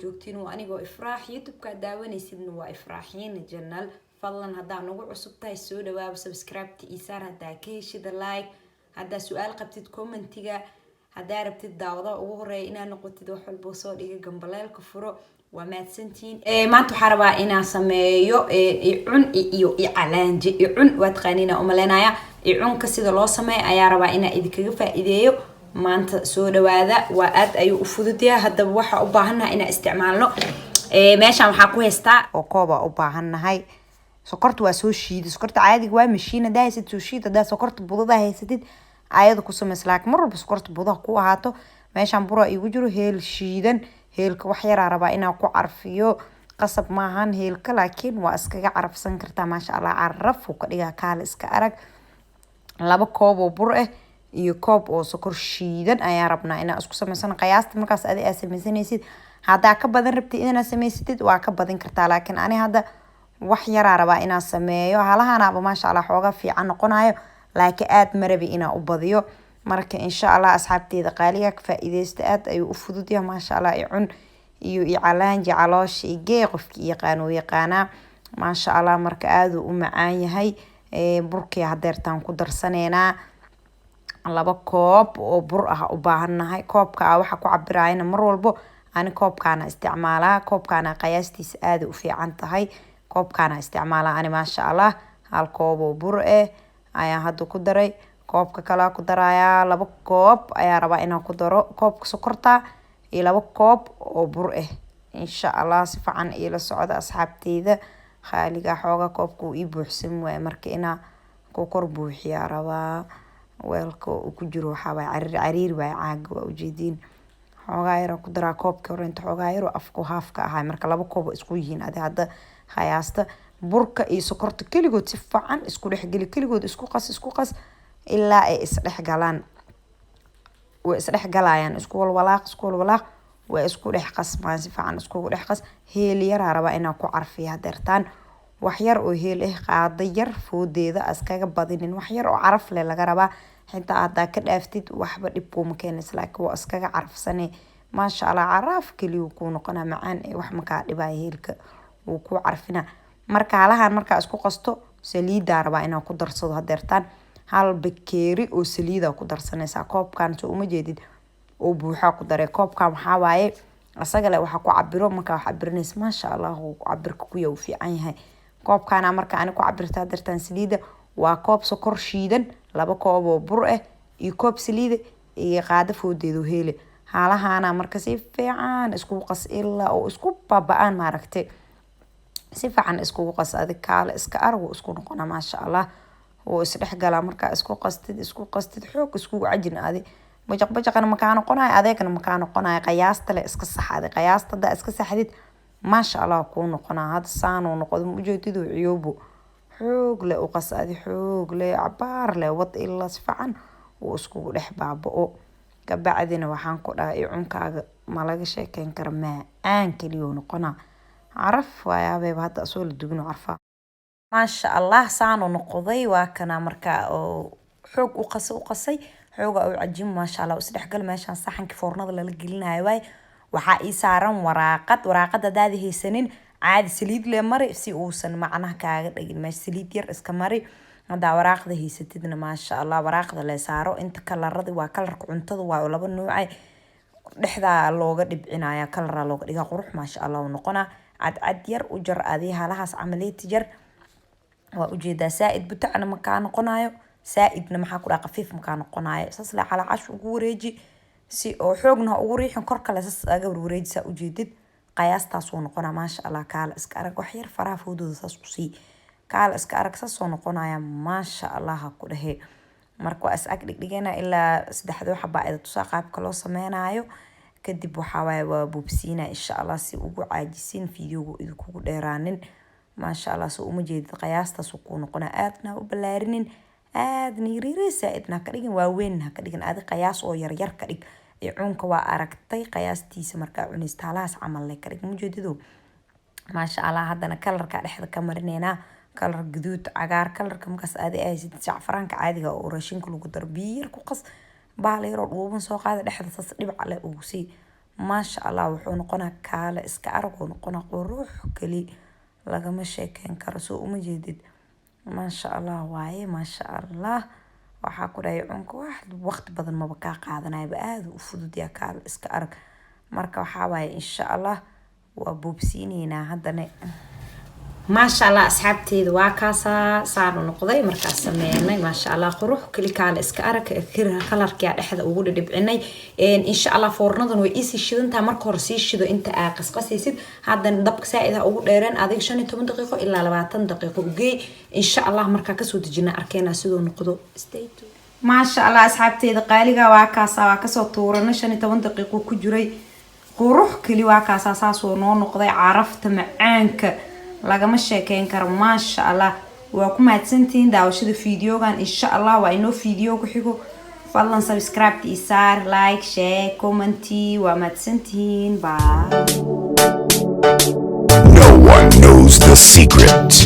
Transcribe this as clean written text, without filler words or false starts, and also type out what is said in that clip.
joogtiin waa anigoo Ifraax YouTube-ka daawanaysidna waa Ifraaxiin channel fadlan hadaa nagu cusub tahay soo dhawaab subscribe-ta isaar hadaa ka heshida like hadaa su'aal qabtid commentiga hadaa rabtid daawada ugu horeeya inaad noqotid wax walba soo dhiga gambaleelka furo waa maadsantiin maanta waxaan rabaa inaan sameeyo cun iyo calaanji cun waa taqaaniina u maleenaya cunka sida loo sameeyo ayaa rabaa inaan idinkaga faa'iideeyo maanta soo dhawaada waa aad ayuu u fududahay hadaba waxa u baahanahay inaan isticmaalno meeshan waxa ku haystaa oo kooba u baahanahay sokorta waa soo shiiday sokorta caadiga waa mashiin hadaa haysid soo shiid hadaa sokorta budada haysatid ayada ku sameys laakiin mar walba sokorta budaha ku ahaato meeshan bura igu jiro heel shiidan heelka wax yar rabaa inaan ku carfiyo qasab maahan heelka laakiin waa iskaga carfsan kartaa maasha Allah caraf uu ka dhigaa kaal iska arag laba koob oo bur ah iyo koob oo sokor shiidan ayaa rabnaa inaan isku sameysano qiyaasta markaas aad sameysanaysid hadaa ka badan rabtid inaad sameysatid waa ka badin kartaa laakiin ani hadda wax yar rabaa inaan sameeyo halahanaba maasha Allah xooga fiican noqonayo laakiin aad marabi inaan u badiyo marka insha Allah asxaabteeda qaaliga ka faa'iideysta aad ayuu u fududahay maasha Allah cun iyo calaanji caloosh igee qofkii yaqaana maasha Allah marka aad u macaan yahay burkii hadeertaan ku darsaneena laba koob oo bur ah u baahanahay koobka waxa ku cabirayna mar walbo ani koobkaana isticmaalaa koobkaana qiyaastiisa aad u fiican tahay koobkaana isticmaalaa ani maasha Allah hal koob oo bur ayaa hadda ku daray koobka kala ku daraya laba koob ayaa rabaa inaan ku daro koobka sokorta iyo laba koob oo bur insha Allah si fiican ila socda asxaabteeda khaaliga xooga koobku ii buuxsan way marka ina ku kor buuxiya rabaa weelka ku jiro waxa way cariir way caag waa ujeedin xooga yar ku dara koobka hore inta xooga yar afku haafka ahay marka laba koob isku yihiin hadda qiyaasta burka iyo sokorta kaligood si fiican isku dhexgali kaligood isku qas ilaa ay isdhexgalaan way isdhexgalayaan isku walwalaaq way isku dhex qasmaan si fiican isku dhex qas heel yar rabaa inaan ku carfiyo hadeertaan wax yar oo heel qaada yar foodeeda askaga badinin wax yar oo caraf leh laga rabaa xitaa hadaa ka dhaaftid waxba dhib kuma keenaysa laakiin waa iskaga carfsanay maasha Allah caraf kaliya ku noqona macaan wax ma ka dhibay heelka uu ku carfina marka halahan marka isku qasto saliida rabaa inaan ku darsado hadeertaan hal bakeeri oo saliida ku darsanaysa koobkan soo uma jeedid oo buuxa ku daray koobkan waxa waaye asaga le waxa ku cabiro marka wax cabirnays maasha Allah uu cabirka ku yahay fiican yahay koobkana marka aan ku cabirta hadeertaan saliida waa koob sokor shiidan laba koob oo bur iyo koob saliida iyo qaado foodeedo hele halahana marka si fiican isku qas ilaa oo isku babaan maaragtay si fiican isku qas adig kaale iska argo isku noqona maasha Allah oo isdhexgala marka isku qastid xoog isku cajin adi bajaqana ma ka noqonay adeegna ma ka noqonay qiyaasta le iska saxaday qiyaasta da iska saxdid maasha Allah ku noqona had saano noqdo ujeedido ciyoobo xoog le u qasadi xoog le cabaar le wad ila si fiican oo isku dhex baabao ka bacdina waxaan ku dhahay cunkaaga ma laga sheekeyn karo macaan kaliya noqona caraf waayaabay hadda soo la dugno carfa maasha Allah saano noqday waa kana marka oo xoog u qasay xooga oo cajin maasha Allah isdhexgal meeshan saxanka foornada la gelinayo way waxa ii saaran waraaqada daadi haysanin caadi saliid le mari si uusan macnaha kaaga dhigin meesha saliid yar iska mari hada waraaqada haysatidna maasha Allah waraaqada la saaro inta kalarada waa kalarka cuntada waa laba nooc dhexda looga dhibcinaya kalara looga dhiga qurux maasha Allah noqona cad yar u jar adii halahaas amaleeti jar waa ujeedaa saaid butacna ma ka noqonayo saaidna maxaa ku qafiif ma ka noqonayo saas la xala cash ugu wareeji si oo xoogna ugu riixin kor kale saas aga wareejisa ujeedid qiyaastaas oo noqona maasha Allah kaala iska arag wax yar faraha foodooda saas ku sii kaala iska arag saas oo noqonaya maasha Allah ku dhahe marka waa is ag dhigana ilaa saddexdo xabaayada tusaa qaabka loo sameynayo kadib waxa waaye waa buubsiina insha Allah si ugu caajisin fiidiyowga idinku dheeraanin maasha Allah soo uma jeedid qiyaastaas ku noqona aadna u balaarinin aadna yariiraysa idna ka dhigin waa weyn ha ka dhigin aad qiyaas oo yar ka dhig cunka waa aragtay qiyaastiisa marka cunista halaas camal le ka dhig mujeedido maasha Allah hadana kalarka dhexda ka marinayna kalar guduud cagaar kalarka markaas aad aysid jacfaraanka caadiga oo raashinka lagu dar biir ku qas baal yar oo dhuuban soo qaada dhexda sas dhibac leh ugu sii maasha allah wuxuu noqonaa kaale iska arag uu noqonaa qurux kali lagama sheekeyn karo soo uma jeedid maasha allah waaye maasha allah waxaa ku dhahay cunka wax waqti badan maba kaa qaadanayba aad u fudud yaa kaale iska arag marka waxaa waaye insha allah waa boobsiineynaa haddana maasha allah asxaabteeda waa kaasaa saanu noqday markaas sameynay maasha allah qurux kali kaale iska arag kalarkii dhexda ugu dhibcinay insha allah foornadan way isi shidantaa marka hore sii shido inta aa qasqasaysid haddana dabka saaid ugu dheereen adig 15 daqiiqo ilaa 20 daqiiqo ugeey insha allah markaa kasoo dejina arkeenaa sidoo noqdo stay tuned maasha allah asxaabteeda qaaliga waa kaasaa waa kasoo tuuranay 15 daqiiqo ku jiray qurux kali waa kaasaa saasoo noo noqday carafta macaanka lagama sheekeyn karo maasha allah waa ku mahadsantihiin daawashada fiidiyogan insha allah waa inoo fiidiyo ku xigo fadlan subscribe isaar like share comment waa mahadsantihiin bye. No one knows the secret.